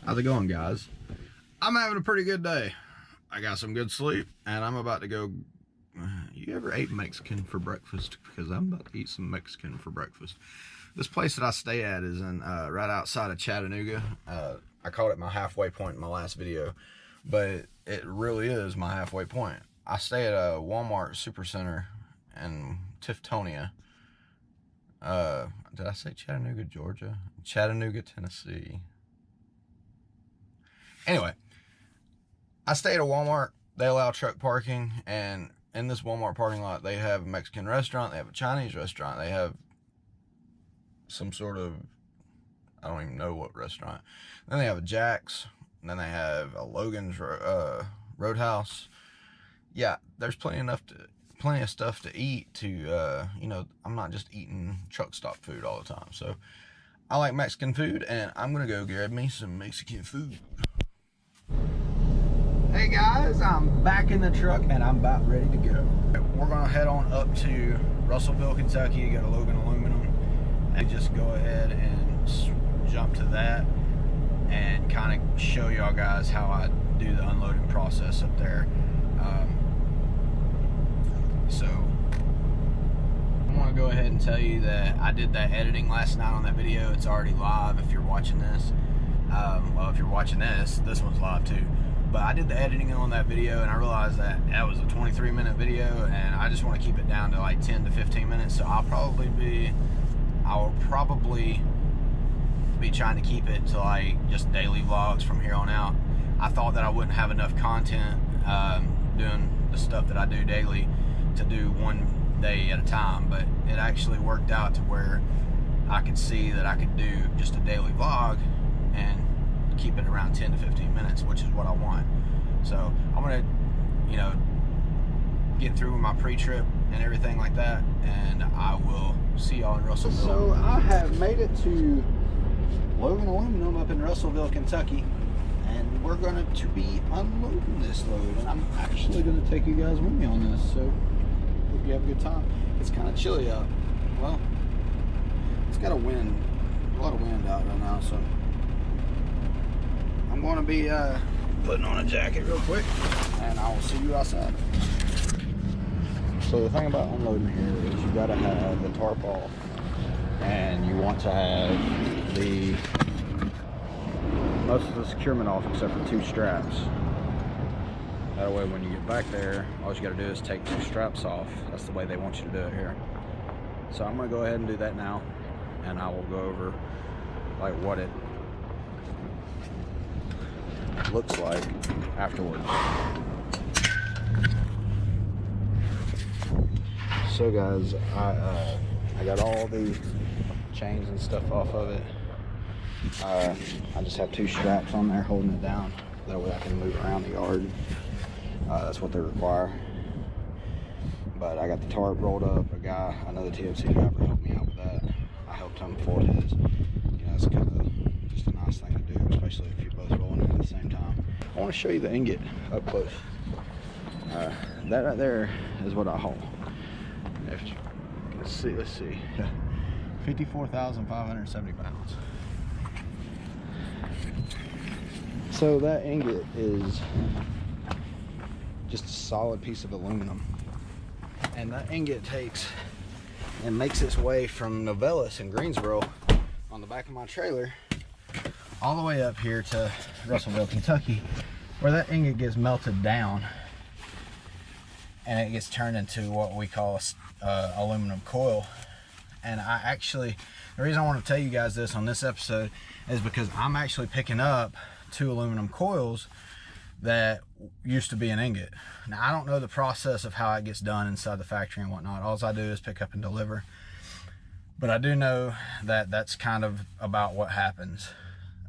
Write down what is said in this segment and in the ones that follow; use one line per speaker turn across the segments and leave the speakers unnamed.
How's it going, guys? I'm having a pretty good day. I got some good sleep, and I'm about to go. You ever ate Mexican for breakfast? Because I'm about to eat some Mexican for breakfast. This place that I stay at is in right outside of Chattanooga. I called it my halfway point in my last video, but it really is my halfway point. I stay at a Walmart Supercenter in Tiftonia. Did I say Chattanooga, Georgia? Chattanooga, Tennessee. Anyway, I stay at a Walmart. They allow truck parking, and in this Walmart parking lot, they have a Mexican restaurant, they have a Chinese restaurant, they have some sort of, I don't even know what restaurant. Then they have a Jack's, and then they have a Logan's Roadhouse. Yeah, there's plenty of stuff to eat to, you know, I'm not just eating truck stop food all the time. So I like Mexican food, and I'm gonna go grab me some Mexican food. Hey guys, I'm back in the truck and I'm about ready to go. We're gonna head on up to Russellville, Kentucky, go to Logan Aluminum, and just go ahead and jump to that and kind of show y'all guys how I do the unloading process up there. So I want to go ahead and tell you that I did that editing last night on that video. It's already live if you're watching this. Well, if you're watching this one's live too. But I did the editing on that video, and I realized that that was a 23-minute video, and I just want to keep it down to like 10 to 15 minutes. So I will probably be trying to keep it to like just daily vlogs from here on out. I thought that I wouldn't have enough content doing the stuff that I do daily to do one day at a time, but it actually worked out to where I could see that I could do just a daily vlog and keep it around 10 to 15 minutes, which is what I want. So I'm gonna, you know, get through my pre-trip and everything like that, and I will see y'all in Russellville. So I have made it to Logan Aluminum up in Russellville, Kentucky, and we're going to be unloading this load, and I'm actually going to take you guys with me on this, so hope you have a good time. It's kind of chilly out. Well, it's got a lot of wind out right now, so I'm going to be putting on a jacket real quick, and I will see you outside. So the thing about unloading here is you got to have the tarp off, and you want to have most of the securement off except for 2 straps. That way when you get back there, all you got to do is take 2 straps off. That's the way they want you to do it here. So I'm going to go ahead and do that now, and I will go over like what it looks like afterwards. So guys, I got all the chains and stuff off of it. I just have 2 straps on there holding it down. That way I can move around the yard. That's what they require. But I got the tarp rolled up. Another TFC driver helped me out with that. I helped him for his. You know, it's kind of just a nice thing to do, especially if you're both rolling it at the same time. I want to show you the ingot up close. That right there is what I haul. If you can see, let's see, 54,570 pounds. So that ingot is just a solid piece of aluminum, and that ingot takes and makes its way from Novellis in Greensboro on the back of my trailer all the way up here to Russellville, Kentucky, where that ingot gets melted down and it gets turned into what we call a aluminum coil. And the reason I want to tell you guys this on this episode is because I'm actually picking up 2 aluminum coils that used to be an ingot. Now I don't know the process of how it gets done inside the factory and whatnot. All I do is pick up and deliver, but I do know that that's kind of about what happens.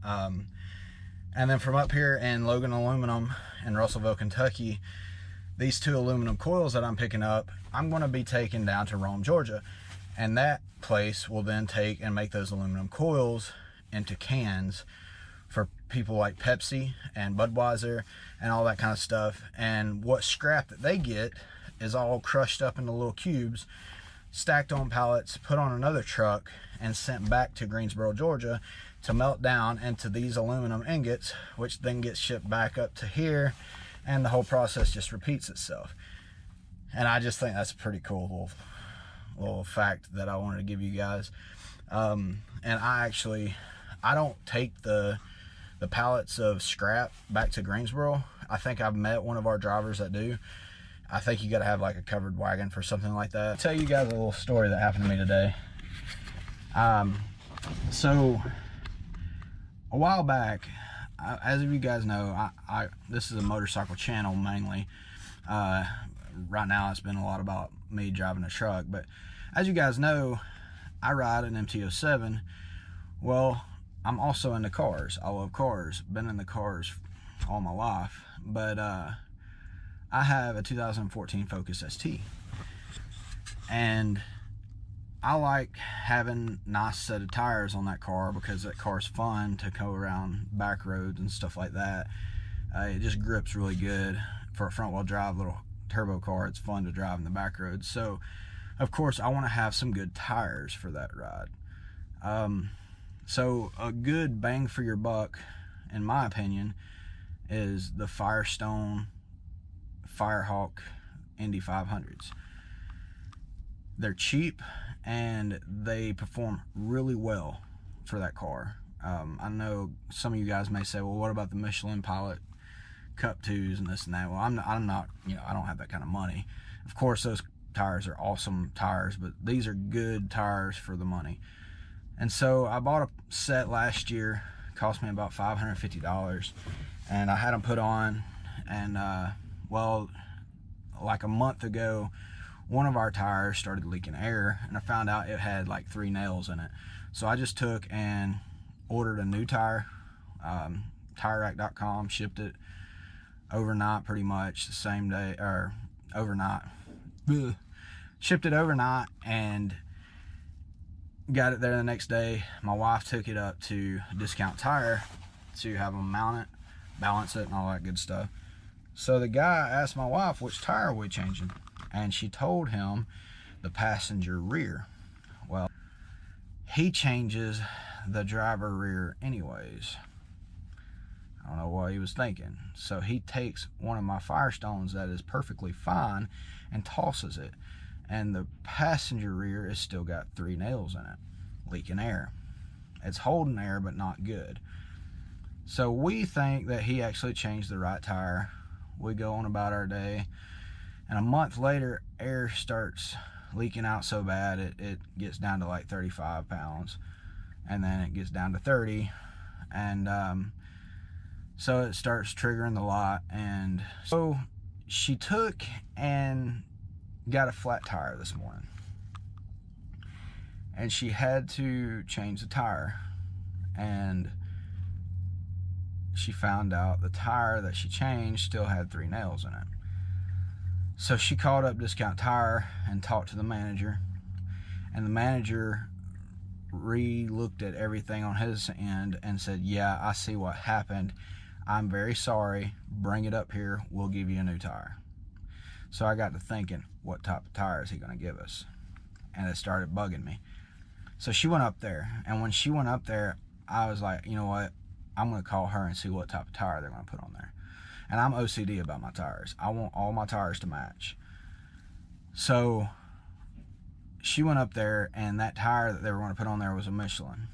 And then from up here in Logan Aluminum in Russellville, Kentucky, these 2 aluminum coils that I'm picking up, I'm going to be taking down to Rome, Georgia, and that place will then take and make those aluminum coils into cans for people like Pepsi and Budweiser and all that kind of stuff. And what scrap that they get is all crushed up into little cubes stacked on pallets, put on another truck, and sent back to Greensboro, Georgia to melt down into these aluminum ingots, which then gets shipped back up to here, and the whole process just repeats itself. And I just think that's a pretty cool little fact that I wanted to give you guys. And I don't take the pallets of scrap back to Greensboro. I think I've met one of our drivers that do. I think you got to have like a covered wagon for something like that. I'll tell you guys a little story that happened to me today. So a while back, as you guys know, this is a motorcycle channel mainly. Right now it's been a lot about me driving a truck, but as you guys know, I ride an MT-07. Well, I'm also into cars. I love cars. Been in the cars all my life, but I have a 2014 Focus ST, and I like having a nice set of tires on that car because that car's fun to go around back roads and stuff like that. It just grips really good for a front wheel drive little turbo car. It's fun to drive in the back roads. So of course I want to have some good tires for that ride. So a good bang for your buck, in my opinion, is the Firestone Firehawk Indy 500s. They're cheap and they perform really well for that car. I know some of you guys may say, well, what about the Michelin Pilot Cup 2s and this and that? Well, I'm not, I don't have that kind of money. Of course, those tires are awesome tires, but these are good tires for the money. And so I bought a set last year, cost me about $550, and I had them put on, and well, like a month ago, one of our tires started leaking air, and I found out it had like 3 nails in it. So I just took and ordered a new tire, TireRack.com, shipped it overnight pretty much the same day, or overnight. Shipped it overnight and got it there the next day. My wife took it up to Discount Tire to have them mount it, balance it, and all that good stuff. So the guy asked my wife, which tire are we changing? And she told him the passenger rear. Well, he changes the driver rear anyways. I don't know what he was thinking. So he takes one of my Firestones that is perfectly fine and tosses it. And the passenger rear has still got 3 nails in it, leaking air. It's holding air, but not good. So we think that he actually changed the right tire. We go on about our day, and a month later, air starts leaking out so bad it gets down to like 35 pounds, and then it gets down to 30, and so it starts triggering the lot. And so she took and got a flat tire this morning, and she had to change the tire, and she found out the tire that she changed still had 3 nails in it. So she called up Discount Tire and talked to the manager, and the manager re-looked at everything on his end and said, yeah, I see what happened. I'm very sorry. Bring it up here. We'll give you a new tire. So I got to thinking, what type of tire is he going to give us? And it started bugging me. So she went up there, and when she went up there, I was like, you know what? I'm going to call her and see what type of tire they're going to put on there. And I'm OCD about my tires. I want all my tires to match. So she went up there, and that tire that they were going to put on there was a Michelin.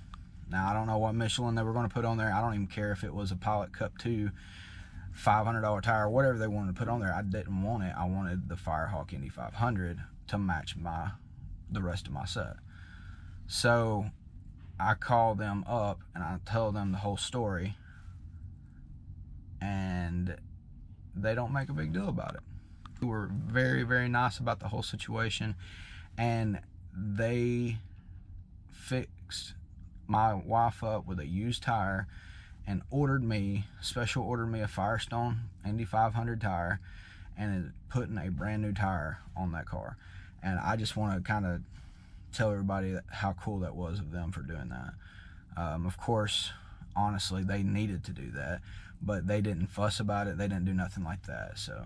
Now, I don't know what Michelin they were going to put on there. I don't even care if it was a Pilot Cup 2, $500 tire, whatever they wanted to put on there. I didn't want it. I wanted the Firehawk Indy 500 to match the rest of my set. So I called them up and I told them the whole story, and they don't make a big deal about it. They were very, very nice about the whole situation, and they fixed my wife up with a used tire and special ordered me a Firestone Indy 500 tire, and is putting a brand new tire on that car. And I just want to kind of tell everybody how cool that was of them for doing that. Of course, honestly, they needed to do that, but they didn't fuss about it. They didn't do nothing like that. So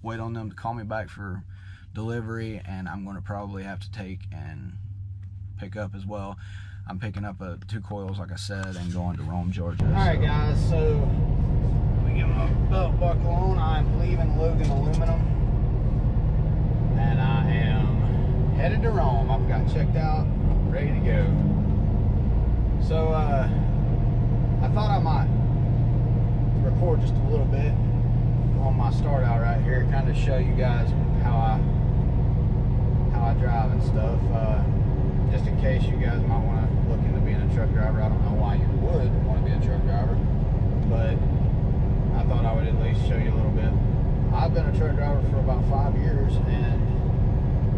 wait on them to call me back for delivery, and I'm going to probably have to take and pick up as well. I'm picking up 2 coils, like I said, and going to Rome, Georgia. All right, guys, so we get my belt buckle on. I'm leaving Logan Aluminum, and I am headed to Rome. I've got checked out, ready to go. So I thought I might record just a little bit on my start out right here, kind of show you guys how I drive and stuff, just in case you guys might want to look into being a truck driver. I don't know why you would want to be a truck driver, but I thought I would at least show you a little bit. I've been a truck driver for about 5 years, and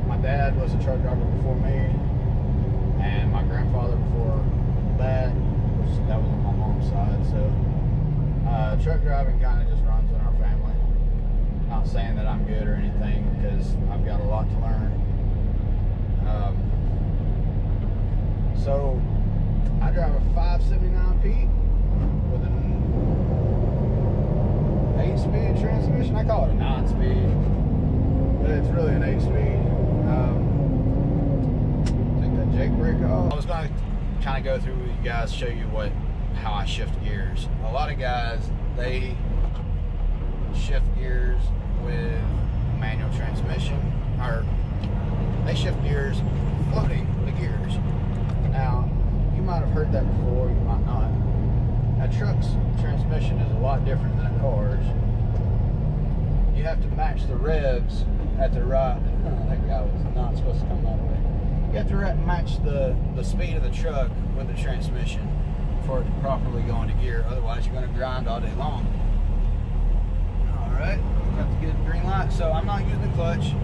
my dad was a truck driver before me, and my grandfather before that, which that was on my mom's side. So truck driving kind of just runs in our family. Not saying that I'm good or anything, because I've got a lot to learn. So I drive a 579P with an 8-speed transmission. I call it a 9-speed, but it's really an 8-speed. Take that jake brake off. I was going to kind of go through with you guys, show you how I shift gears. A lot of guys, they shift gears with manual transmission, or they shift gears floating the gears. Now, you might have heard that before, you might not. A truck's transmission is a lot different than a car's. You have to match the revs at the right. That guy was not supposed to come that way. You have to match the speed of the truck with the transmission for it to properly go into gear. Otherwise, you're going to grind all day long. All right, got the good green light. So I'm not using the clutch,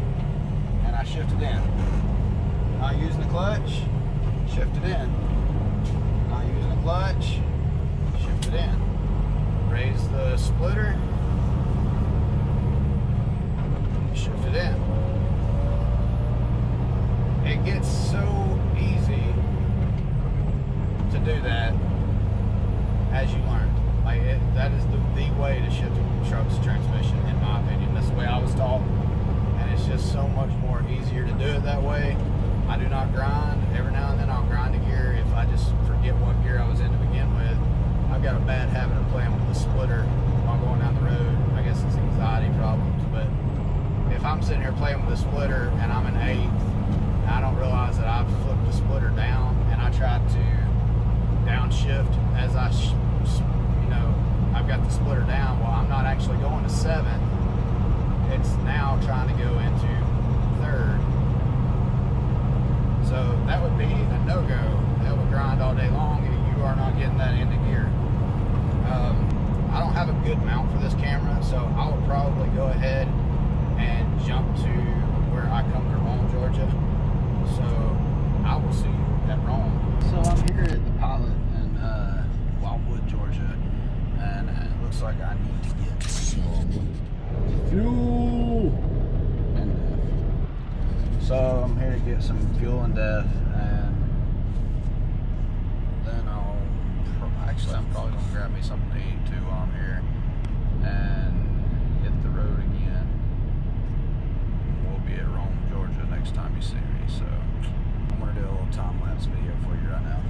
and I shifted in. Not using the clutch, shifted in. Not using the clutch, shifted in. Raise the splitter, shifted in. It gets so easy to do that as you learn. Like that is the way to shift a truck's transmission, in my opinion. That's the way I was taught, and it's just so much more easier to do it that way. I do not grind. Every now and then I'll grind a gear if I just forget what gear I was in to begin with. I've got a bad habit of playing with the splitter while going down the road. I guess it's anxiety problems, but if I'm sitting here playing with the splitter and I'm in 8th, and I don't realize that I've flipped the splitter down, and I try to downshift as I've got the splitter down. Well, I'm not actually going to 7th. It's now trying to go into 3rd. So that would be a no-go. That would grind all day long. You are not getting that into gear. I don't have a good mount for this camera, so I would probably go ahead and jump to where I come to Rome, Georgia. So I will see you at Rome. So I'm here at the Pilot in Wildwood, Georgia, and it looks like I need to get some fuel and DEF. So I'm here to get some fuel and DEF, and then I'm probably gonna grab me something to eat too while I'm here and hit the road again. We'll be at Rome, Georgia next time you see me. So I'm gonna do a little time-lapse video for you right now.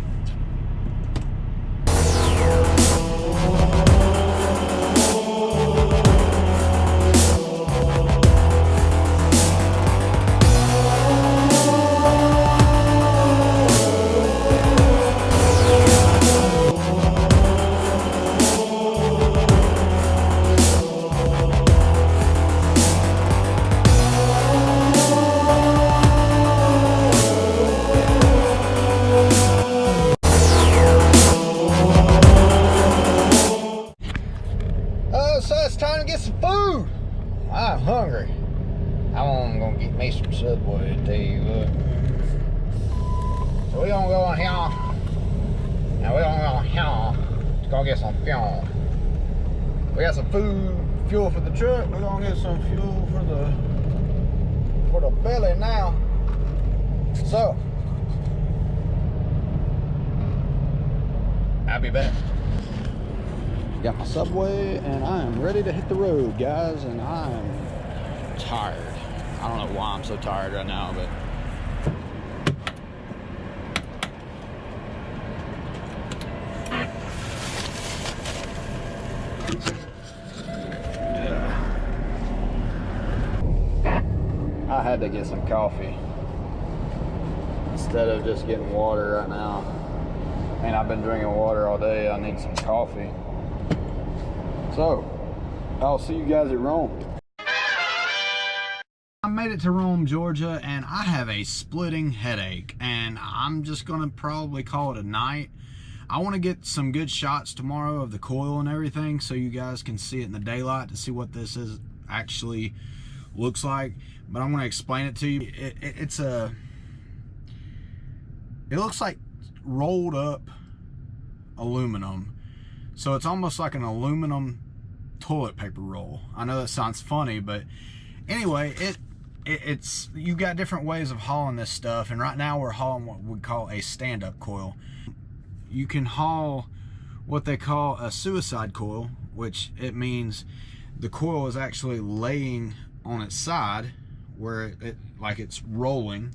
So it's time to get some food. I'm hungry. I'm gonna get me some Subway, I tell you what. So we're gonna go on here. Now we're gonna go on here to go get some fuel. We got some fuel for the truck. We're gonna get some fuel for the belly now. So I'll be back. Got my Subway, and I am ready to hit the road, guys, and I'm tired. I don't know why I'm so tired right now, but I had to get some coffee instead of just getting water right now. I mean, I've been drinking water all day. I need some coffee. So, I'll see you guys at Rome. I made it to Rome, Georgia, and I have a splitting headache, and I'm just gonna probably call it a night. I want to get some good shots tomorrow of the coil and everything so you guys can see it in the daylight to see what this is actually looks like. But I'm going to explain it to you. It looks like rolled up aluminum. So it's almost like an aluminum toilet paper roll. I know that sounds funny, but anyway, it's you got different ways of hauling this stuff, and right now we're hauling what we call a stand-up coil. You can haul what they call a suicide coil, which it means the coil is actually laying on its side where like it's rolling,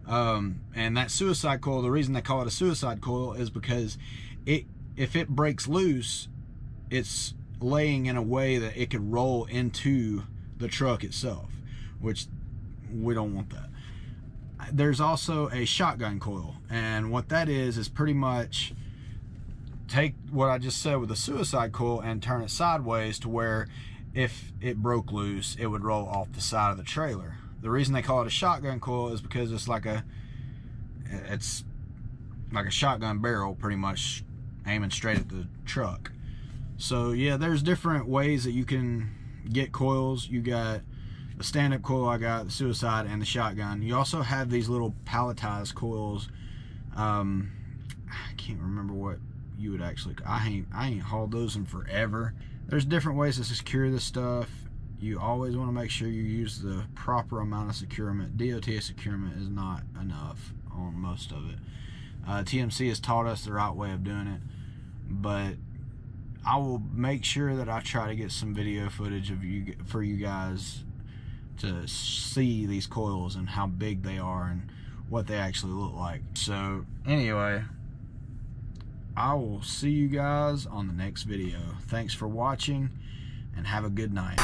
and that suicide coil, the reason they call it a suicide coil is because if it breaks loose, it's laying in a way that it could roll into the truck itself, which we don't want that. There's also a shotgun coil, and what that is pretty much take what I just said with the suicide coil and turn it sideways to where if it broke loose, it would roll off the side of the trailer. The reason they call it a shotgun coil is because it's like a shotgun barrel, pretty much aiming straight at the truck. So yeah, there's different ways that you can get coils. You got the stand-up coil, I got the suicide, and the shotgun. You also have these little palletized coils. I can't remember what you would actually, I ain't hauled those in forever. There's different ways to secure this stuff. You always want to make sure you use the proper amount of securement. DOT securement is not enough on most of it. TMC has taught us the right way of doing it, but I will make sure that I try to get some video footage of for you guys to see these coils and how big they are and what they actually look like. So anyway, I will see you guys on the next video. Thanks for watching and have a good night.